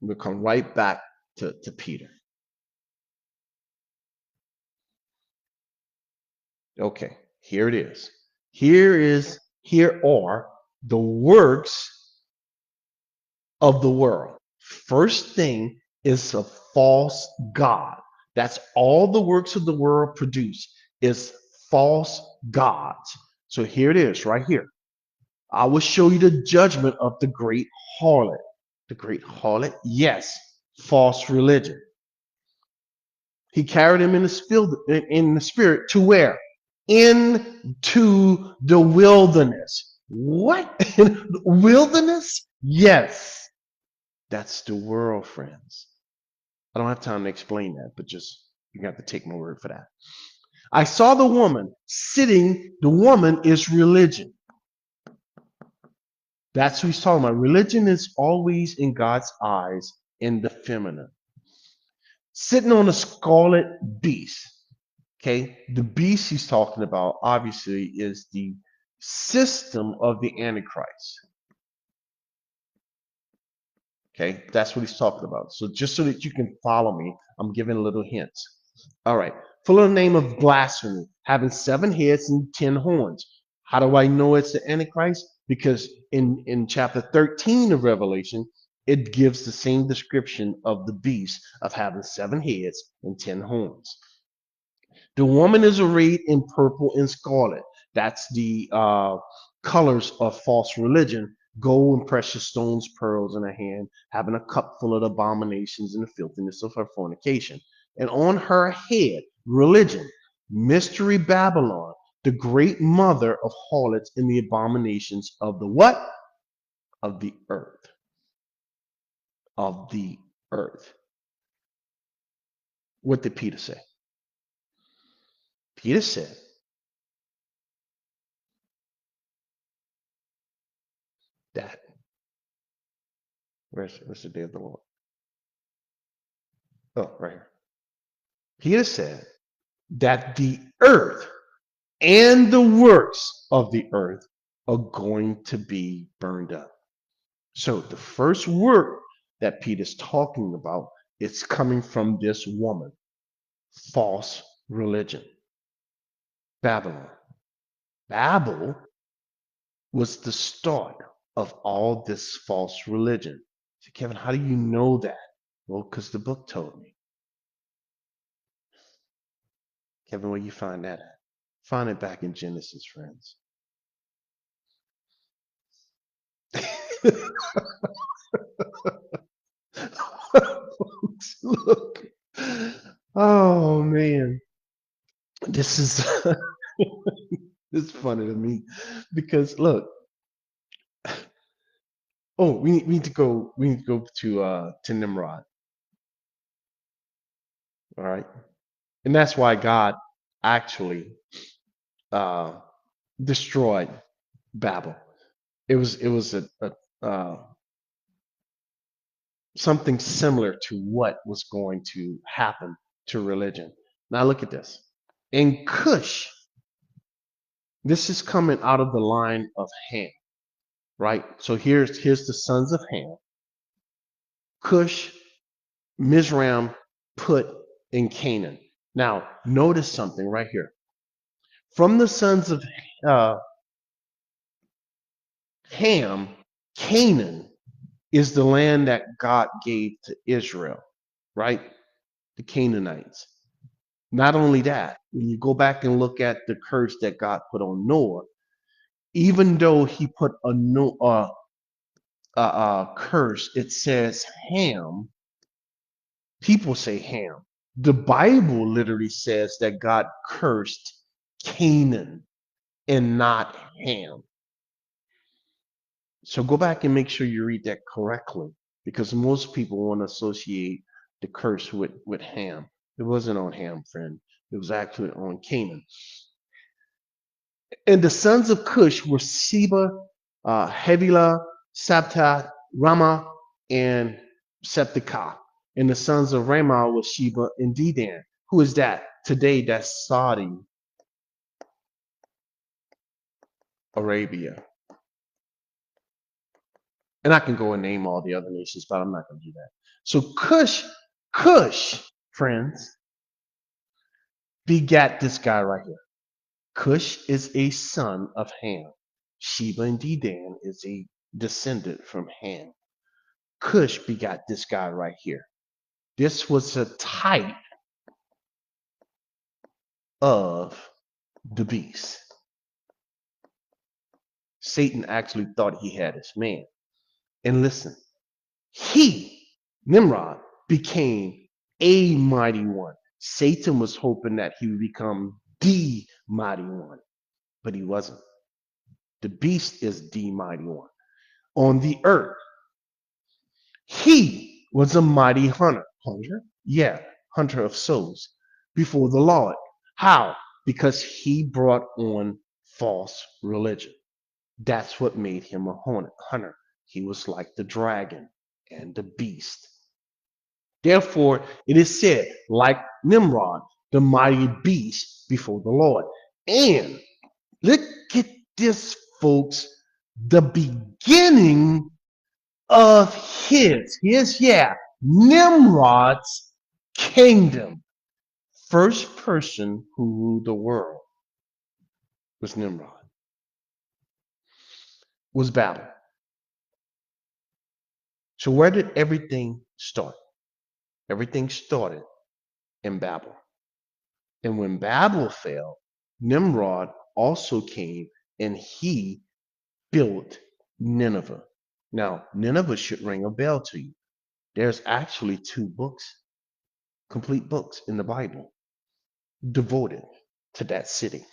We'll come right back to Peter. Okay, here it is. Here are the works of the world. First thing is a false god. That's all the works of the world produce is false gods. So here it is, right here. I will show you the judgment of the great harlot. The great harlot, yes, false religion. He carried him in the spirit to where? Into the wilderness. What? Wilderness? Yes. That's the world, friends. I don't have time to explain that, but just you have to take my word for that. I saw the woman sitting. The woman is religion. That's what he's talking about. Religion is always in God's eyes in the feminine. Sitting on a scarlet beast. Okay, the beast he's talking about obviously is the system of the Antichrist. Okay, that's what he's talking about. So just so that you can follow me, I'm giving little hints. All right, full of the name of blasphemy, having 7 heads and 10 horns. How do I know it's the Antichrist? Because in chapter 13 of Revelation, it gives the same description of the beast of having 7 heads and 10 horns. The woman is arrayed in purple and scarlet. That's the colors of false religion. Gold and precious stones, pearls in her hand, having a cup full of the abominations and the filthiness of her fornication. And on her head, religion, mystery Babylon, the great mother of harlots and the abominations of the what? Of the earth. Of the earth. What did Peter say? Peter said that. Where's the day of the Lord? Oh, right here. Peter said that the earth and the works of the earth are going to be burned up. So the first work that Peter's talking about is coming from this woman, false religion, Babylon. Babel was the start of all this false religion. So Kevin, how do you know that? Well, because the book told me. Kevin, where you find that at? Find it back in Genesis, friends. Look. Oh man. This is it's funny to me because look, oh, we need to go to Nimrod. All right. And that's why God actually uh destroyed Babel. It was a something similar to what was going to happen to religion. Now look at this. In Cush, this is coming out of the line of Ham, right? So here's the sons of Ham. Cush, Mizraim, Put, in Canaan. Now notice something right here. From the sons of uh, Ham, Canaan is the land that God gave to Israel, right? The Canaanites. Not only that, when you go back and look at the curse that God put on Noah, even though he put a curse, it says Ham. People say Ham. The Bible literally says that God cursed Canaan and not Ham. So go back and make sure you read that correctly, because most people want to associate the curse with Ham. It wasn't on Ham, friend. It was actually on Canaan. And the sons of Cush were Sheba, Havilah, Sabta, Ramah, and Septicah. And the sons of Ramah were Sheba and Dedan. Who is that? Today, that's Saudi Arabia. And I can go and name all the other nations, but I'm not going to do that. So Cush, friends, begat this guy right here. Cush is a son of Ham. Sheba and Dedan is a descendant from Ham. Cush begot this guy right here. This was a type of the beast. Satan actually thought he had his man. And listen, Nimrod, became a mighty one. Satan was hoping that he would become the mighty one, but he wasn't. The beast is the mighty one. On the earth, he was a mighty hunter. Hunter? Yeah, hunter of souls before the Lord. How? Because he brought on false religion. That's what made him a hunter. He was like the dragon and the beast. Therefore, it is said, like Nimrod, the mighty beast before the Lord. And look at this, folks, the beginning of Nimrod's kingdom. First person who ruled the world was Nimrod, was Babel. So where did everything start? Everything started in Babel. And when Babel fell, Nimrod also came and he built Nineveh. Now, Nineveh should ring a bell to you. There's actually 2 books, complete books in the Bible devoted to that city.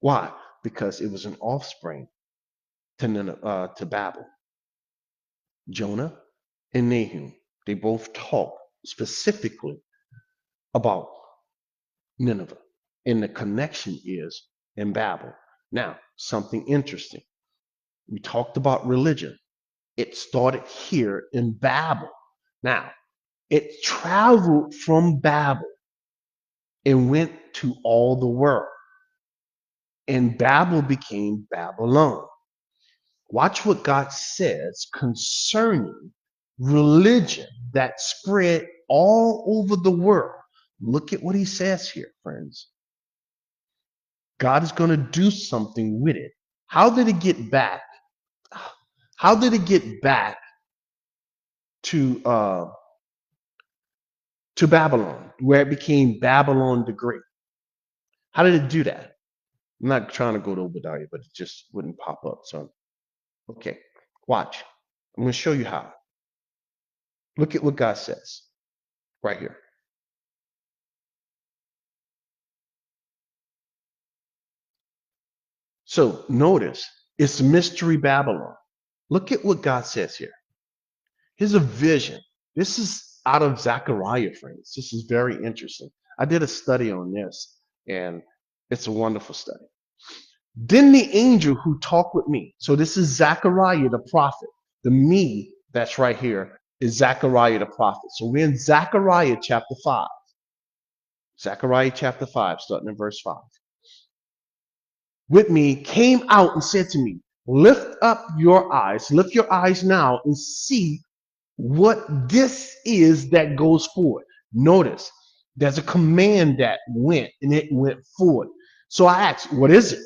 Why? Because it was an offspring to Babel. Jonah and Nahum, they both talk specifically about Nineveh. And the connection is in Babel. Now, something interesting. We talked about religion. It started here in Babel. Now, it traveled from Babel and went to all the world. And Babel became Babylon. Watch what God says concerning religion that spread all over the world. Look at what he says here, friends. God is going to do something with it. How did it get back? How did it get back to Babylon, where it became Babylon the Great? How did it do that? I'm not trying to go to Obadiah, but it just wouldn't pop up. So, okay, watch. I'm going to show you how. Look at what God says right here. So notice it's Mystery Babylon. Look at what God says here. Here's a vision. This is out of Zechariah, friends. This is very interesting. I did a study on this, and it's a wonderful study. Then the angel who talked with me. So this is Zechariah the prophet. The me that's right here is Zechariah the prophet. So we're in Zechariah chapter 5. Zechariah chapter 5, starting in verse 5. With me came out and said to me, lift your eyes now and see what this is that goes forward. Notice there's a command that went and it went forward. So I asked, what is it?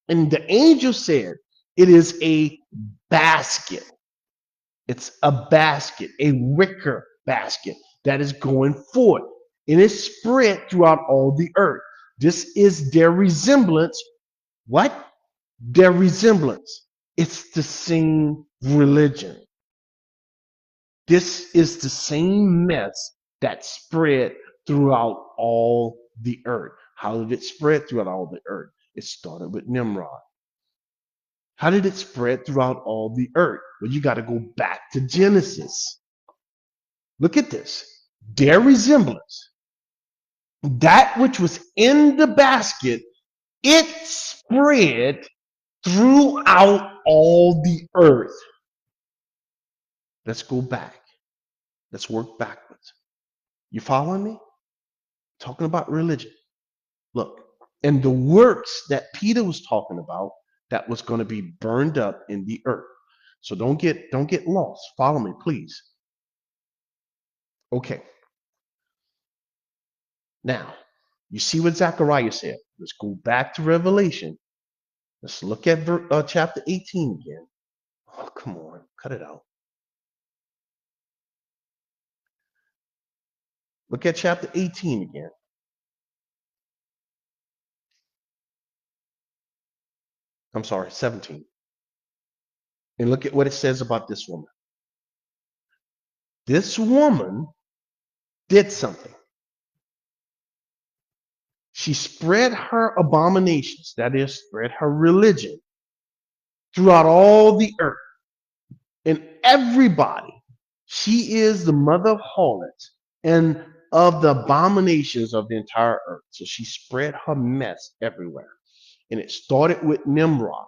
And the angel said, it is a basket. It's a basket, a wicker basket that is going forward. And it's spread throughout all the earth. This is their resemblance. What? Their resemblance. It's the same religion. This is the same mess that spread throughout all the earth. How did it spread throughout all the earth? It started with Nimrod. How did it spread throughout all the earth? Well, you got to go back to Genesis. Look at this. Their resemblance. That which was in the basket, it spread throughout all the earth. Let's go back. Let's work backwards. You following me? Talking about religion. Look, and the works that Peter was talking about that was going to be burned up in the earth. So don't get lost. Follow me, please. Okay. Now, you see what Zechariah said. Let's go back to Revelation. Let's look at chapter 18 again. Oh, come on. Cut it out. Look at chapter 18 again. I'm sorry, 17. And look at what it says about this woman. This woman did something. She spread her abominations, that is, spread her religion throughout all the earth. And everybody, she is the mother of harlots and of the abominations of the entire earth. So she spread her mess everywhere. And it started with Nimrod.